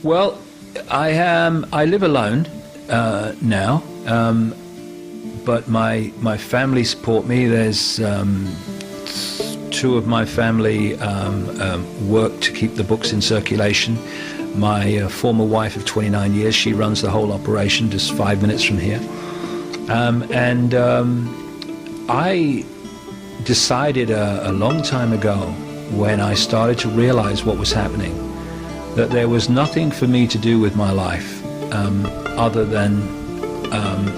Well, I live alone now, but my family support me. There's two of my family work to keep the books in circulation. My former wife of 29 years, she runs the whole operation just 5 minutes from here. I decided a long time ago, when I started to realize what was happening, that there was nothing for me to do with my life other than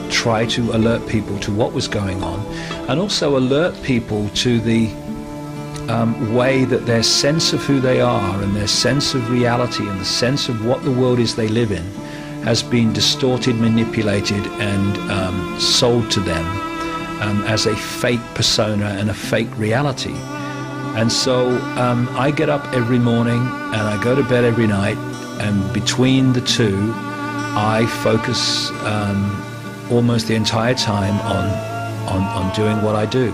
try to alert people to what was going on, and also alert people to the way that their sense of who they are and their sense of reality and the sense of what the world is they live in has been distorted, manipulated, and sold to them as a fake persona and a fake reality. And so I get up every morning and I go to bed every night, and between the two I focus almost the entire time on doing what I do.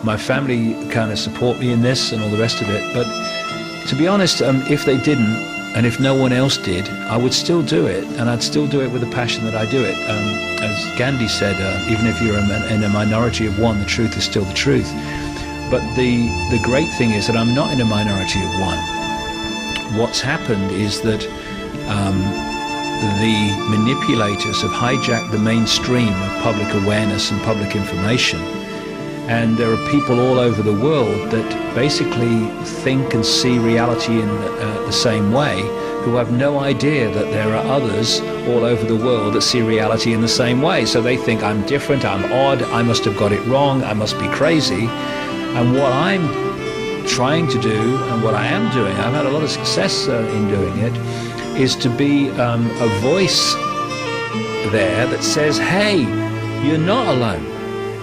My family kind of support me in this and all the rest of it, but to be honest, if they didn't, and if no one else did, I would still do it, and I'd still do it with the passion that I do it. As Gandhi said, even if you're in a minority of one, the truth is still the truth. But the great thing is that I'm not in a minority of one. What's happened is that the manipulators have hijacked the mainstream of public awareness and public information. And there are people all over the world that basically think and see reality in the same way, who have no idea that there are others all over the world that see reality in the same way. So they think I'm different, I'm odd, I must have got it wrong, I must be crazy. And what I'm trying to do, and what I am doing, I've had a lot of success in doing it, is to be a voice there that says, hey, you're not alone.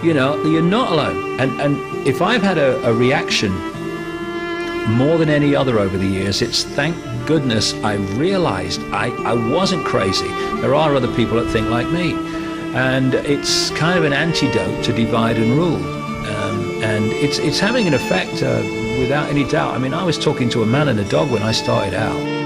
You know, you're not alone. And if I've had a reaction more than any other over the years, it's thank goodness I realized I wasn't crazy. There are other people that think like me. And it's kind of an antidote to divide and rule. And it's having an effect without any doubt. I mean, I was talking to a man and a dog when I started out.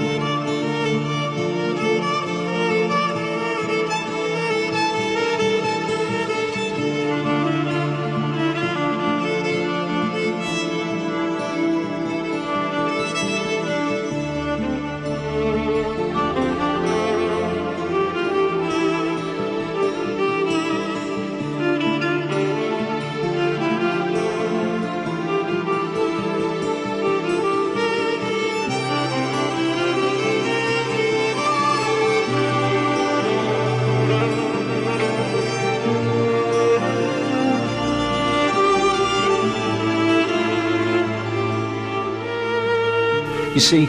You see,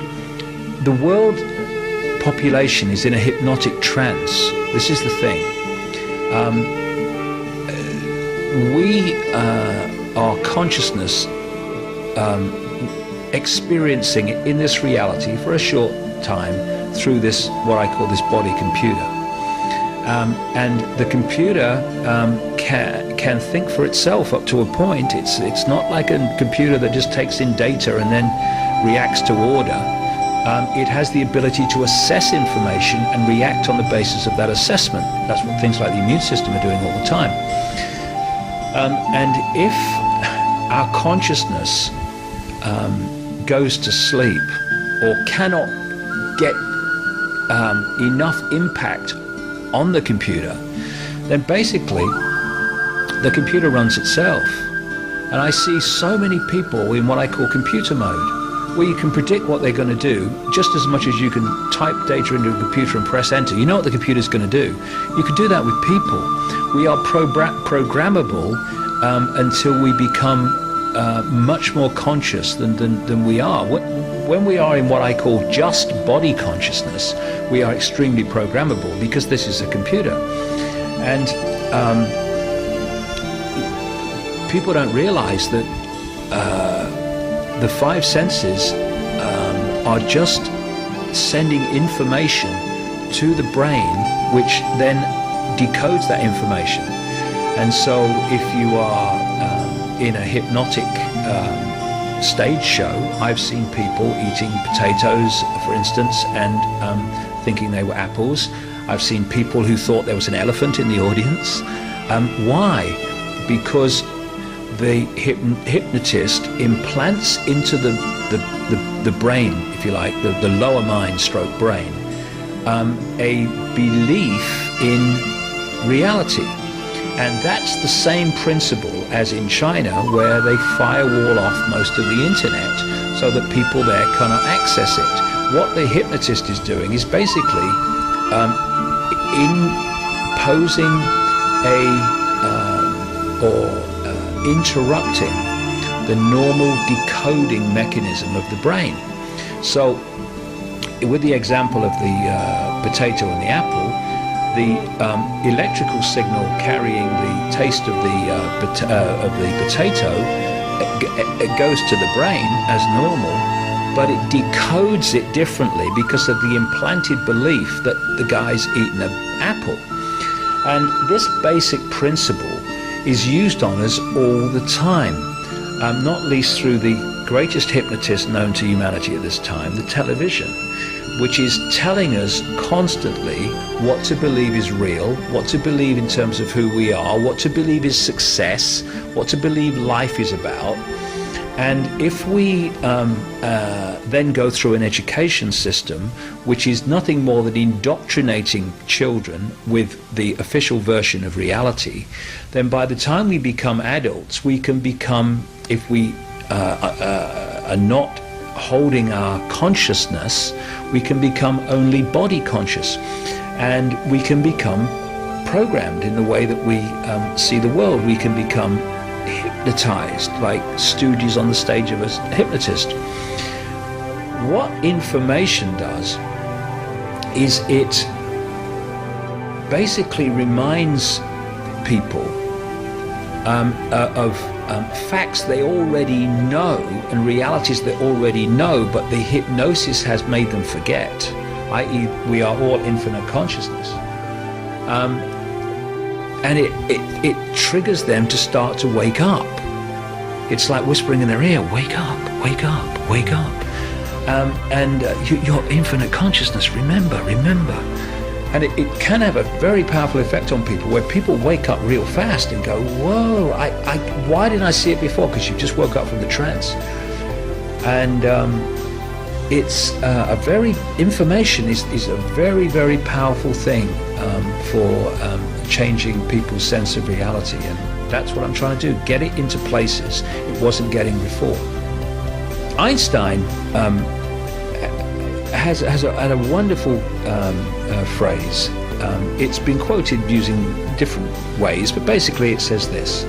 the world population is in a hypnotic trance. This is the thing. Our consciousness experiencing it in this reality for a short time through this, what I call this body computer. And the computer can think for itself up to a point. It's not like a computer that just takes in data and then reacts to order. It has the ability to assess information and react on the basis of that assessment. That's what things like the immune system are doing all the time. And if our consciousness goes to sleep or cannot get enough impact on the computer, then basically the computer runs itself. And I see so many people in what I call computer mode, where you can predict what they're going to do just as much as you can type data into a computer and press enter. You know what the computer's going to do. You can do that with people. We are programmable until we become much more conscious than we are. When we are in what I call just body consciousness, we are extremely programmable because this is a computer. And people don't realize that the five senses are just sending information to the brain, which then decodes that information. And so if you are in a hypnotic stage show, I've seen people eating potatoes, for instance, and thinking they were apples. I've seen people who thought there was an elephant in the audience. Why? Because the hypnotist implants into the brain, if you like, the lower mind stroke brain, a belief in reality. And that's the same principle as in China, where they firewall off most of the internet so that people there cannot access it. What the hypnotist is doing is basically imposing interrupting the normal decoding mechanism of the brain. So with the example of the potato and the apple, the electrical signal carrying the taste of the potato, it goes to the brain as normal, but it decodes it differently because of the implanted belief that the guy's eaten an apple. And this basic principle is used on us all the time, not least through the greatest hypnotist known to humanity at this time, the television, which is telling us constantly what to believe is real, what to believe in terms of who we are, what to believe is success, what to believe life is about. And if we then go through an education system which is nothing more than indoctrinating children with the official version of reality, then by the time we become adults, we can become, if we are not holding our consciousness, we can become only body conscious, and we can become programmed in the way that we see the world. We can become hypnotized, like Stooges on the stage of a hypnotist. What information does is it basically reminds people of facts they already know and realities they already know, but the hypnosis has made them forget, i.e. we are all infinite consciousness. And it triggers them to start to wake up. It's like whispering in their ear, wake up, wake up, wake up. Your infinite consciousness, remember. And it can have a very powerful effect on people, where people wake up real fast and go, whoa, why didn't I see it before? Because you just woke up from the trance. And information is a very, very powerful thing for changing people's sense of reality. And that's what I'm trying to do, get it into places it wasn't getting before. Einstein has a wonderful phrase. It's been quoted using different ways, but basically it says this: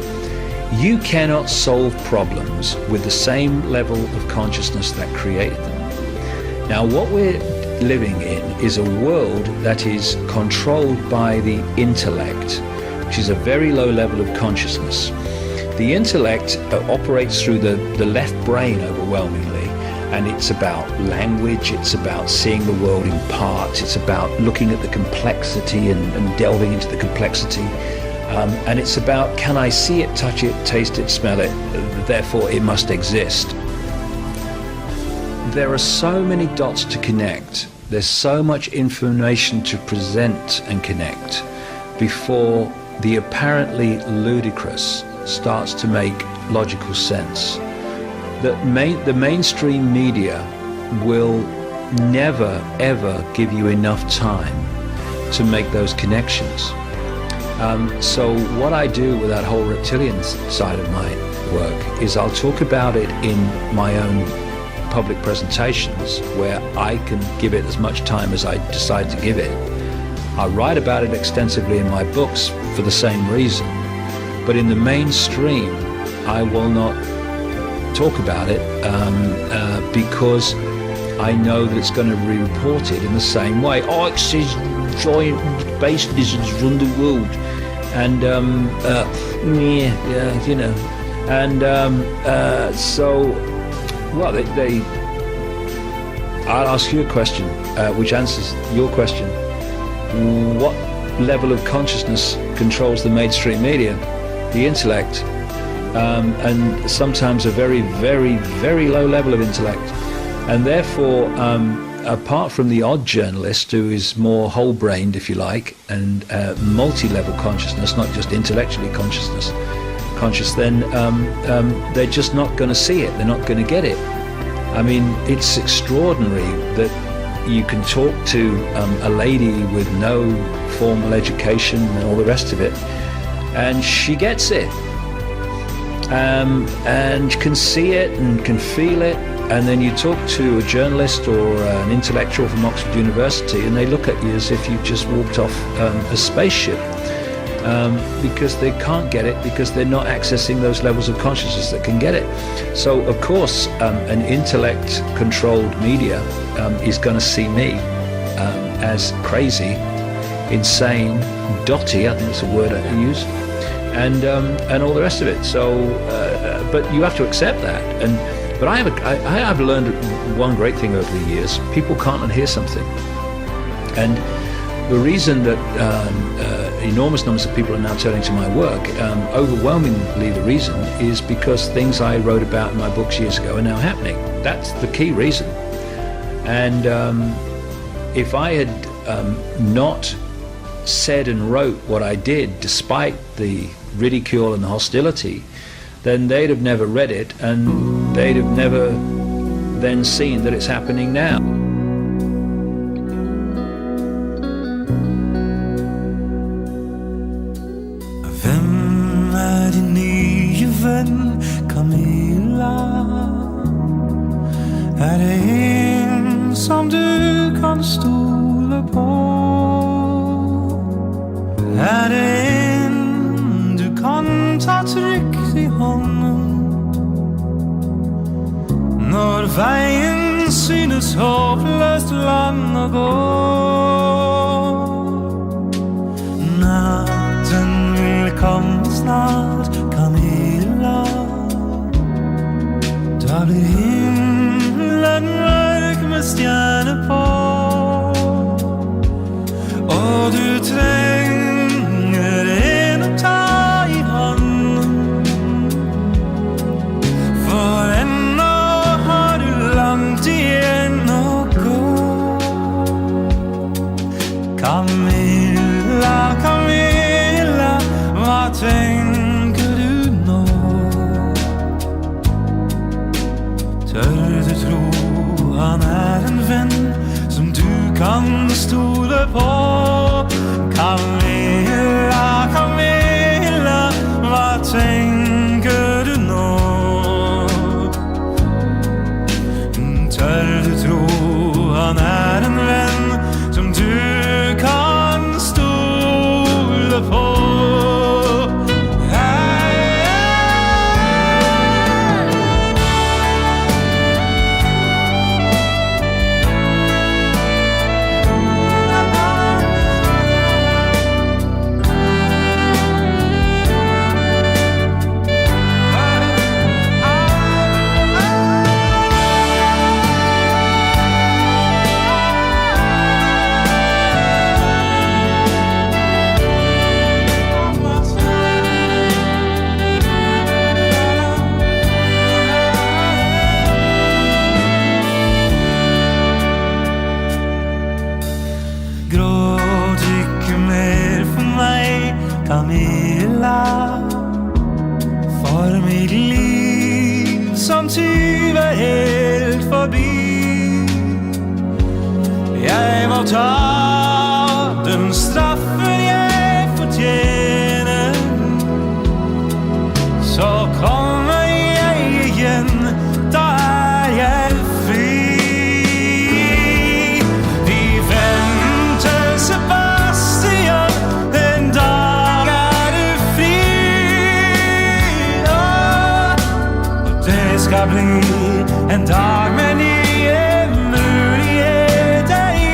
you cannot solve problems with the same level of consciousness that created them. Now, what we're living in is a world that is controlled by the intellect, which is a very low level of consciousness. The intellect operates through the left brain overwhelmingly, and it's about language, it's about seeing the world in parts, it's about looking at the complexity and delving into the complexity, and it's about, can I see it, touch it, taste it, smell it, therefore it must exist. There are so many dots to connect, there's so much information to present and connect before the apparently ludicrous starts to make logical sense. The mainstream media will never ever give you enough time to make those connections. So what I do with that whole reptilian side of my work is I'll talk about it in my own public presentations, where I can give it as much time as I decide to give it. I write about it extensively in my books for the same reason, but in the mainstream I will not talk about it because I know that it's going to be reported in the same way. Oh, it says giant space lizards run the world, and you know, and so, well, they I'll ask you a question which answers your question. What level of consciousness controls the mainstream media? The intellect, and sometimes a very, very, very low level of intellect. And therefore, apart from the odd journalist who is more whole-brained, if you like, and multi-level consciousness, not just intellectually conscious, then they're just not going to see it. They're not going to get it. I mean, it's extraordinary that you can talk to a lady with no formal education and all the rest of it, and she gets it, and can see it and can feel it. And then you talk to a journalist or an intellectual from Oxford University, and they look at you as if you've just walked off a spaceship, because they can't get it, because they're not accessing those levels of consciousness that can get it. So, of course, an intellect-controlled media is going to see me as crazy, insane, dotty, I think that's a word I can use, and all the rest of it. So, but you have to accept that. But I've learned one great thing over the years: people can't unhear something, and the reason that enormous numbers of people are now turning to my work, overwhelmingly the reason is because things I wrote about in my books years ago are now happening. That's the key reason. And if I had not said and wrote what I did, despite the ridicule and the hostility, then they'd have never read it, and they'd have never then seen that it's happening now. Hvem din nye ven, Camilla? Det en som du kan stole på? Det en du kan ta trygt i hånden når veien synes håpløst lang å gå? Natten vil komme snart, Camilla. Da blir himmelen mørk med stjerner på, og du trenger en å ta i hånden, for ennå har du langt igjen å gå. Camilla, Camilla, hva tenker du nå? Tør du tro han en venn som du kan stole på? Camilla, Camilla, hva tenker du nå? Tør du tro han en venn som du kan stole på? Gråt ikke mer for meg, Camilla, for mitt liv som tyv helt forbi. Jeg må ta den straffen jeg fortjener, så kommer jeg igjen, da jeg fri. Sebastian, en dag du fri, og det skal bli en dag med nye muligheter i.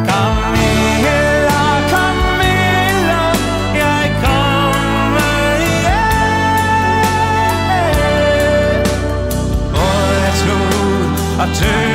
Camilla, Camilla, jeg kommer igjen, og jeg tror at du